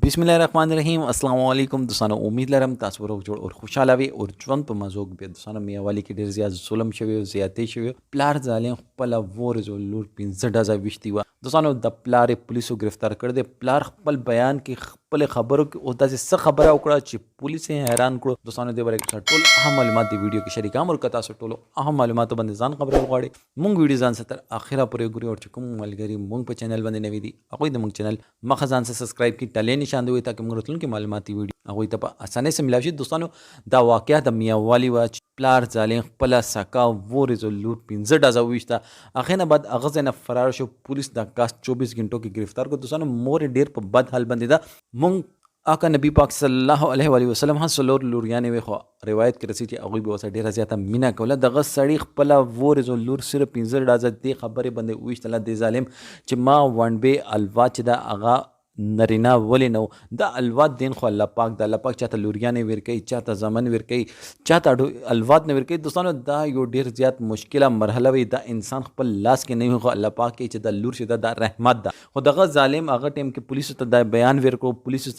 बिस्मिल्लाहिर्रहमानिर्रहीम अस्सलाम वालेकुम दोस्तانو उम्मीद लरम تاسو ورو جوړ او خوشاله وي او ژوند په مزوګ به دوستانو میوالي کې ډیر زیات ظلم شوی او زیاتې شوی پلار ظالم خپل ور زولور 15 ډزا وشتي و دوستانو د پلار پولیسو گرفتار کړ دې پلار خپل بیان کې خپل خبرو کې او داسې څه خبره وکړه چې پولیس حیران کړو دوستانو دې ورکه ټول اهم معلومات دی ویډیو کې شریک امر کتا سو ټول اهم معلومات باندې ځان خبرو غواړي مونږ ویډیو ځان ستر اخره پورې ګوري او چې کوم ملګری مونږ په چینل باندې نوی دي هغه د مونږ چینل مخه ځان سبسکرایب کی ټلې نشان دی تاکہ موږ راتلونکي معلوماتي ویډیو هغه ته په اسانه سره ملاوي شي دوستانو دا واقعیا د میاوالي و پلار ظالم خپل سکا ورزو لور 15 ډزا وښتا اخینه بعد اغه نه فرار شو پولیس د 24 غنټو کې گرفتار کو دوستانو مور ډیر په بد حال باندې دا مونږ آقا نبی پاک صلی الله علیه وسلم هم سلور لوریانه وي خو روایت کې رسېږي چې هغوی به ورسره ډېره زیاته مینه کوله دغه سړي خپله ورزو لور صرف 15 ډازه دې خبرې باندې وویشتله دې ظالم چې ما ونډبې الوا چې دا هغه نرینا ولې نو دا الواد دین خو الله پاک د الله پاک چاته لوریانې ورکوي چاته زمن ورکوي چاته الواد نه ورکوي دوستانو دا یو ډیر زیات مشکله مرحله وي دا انسان خپل لاس کې نه وي خو الله پاک کې چې د لور شي دا رحمت ده خو دغه ظالم هغه ټیم کې پولیسو ته دا بیان ورکړو پولیسو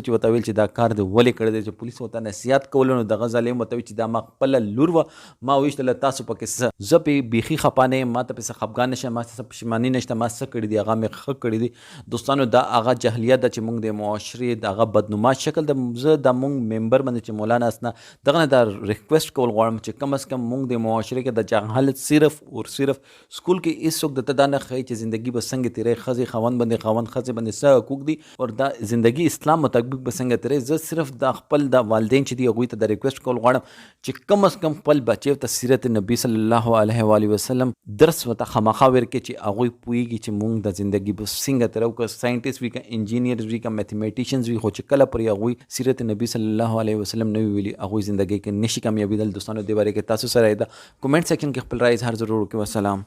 چې وته ویل چې دا کار دی ولې کړی دی چې پولیسو ته نصیحت کول نو دغه ظالم وته چې دا ما خپل لور و ما ویشتل تاسو پکې زپې بیخي خپانه ما ته په خفګان نشه ما ته پښیمانی نشته ما څه کړی دی هغه مې خ کړی دی دوستانو دا هغه جهلیت د چې موږ د معاشري دغه بدنما شکل د زه د موږ ممبر باندې چې مولانا اسنا دغه د ریکوست کول غواړم چې کم از کم موږ د معاشري کې د جهالت صرف او صرف سکول کې هیڅ څوک د تدانه خی چې ژوندۍ به څنګه تیرې خزي خوند باندې خوند خزي باندې څه حقوق دي او دا ژوندۍ اسلام مطابق به څنګه تیرې زه صرف د خپل د والدین چې دی هغوی ته د ریکوست کول غواړم چې کم از کم خپل بچي ته سیرت نبی صلی الله علیه و آله وسلم درس وته خامخا ورکړي چې هغوی پوهیږي چې موږ د ژوندۍ به څنګه تیرو که ساينټیست وي که انجینیر وي که میتھمیټیشنز وي خو چې کله پرې هغوی سیرت نبی صلی الله علیه وسلم نه وي ویلي هغوی زندګۍ کې نشي کامیابېدل دوستانو دې باره کې تاسو سره د کومنټ سیکشن کې خپل رایې اظهار ضرور وکړئ والسلام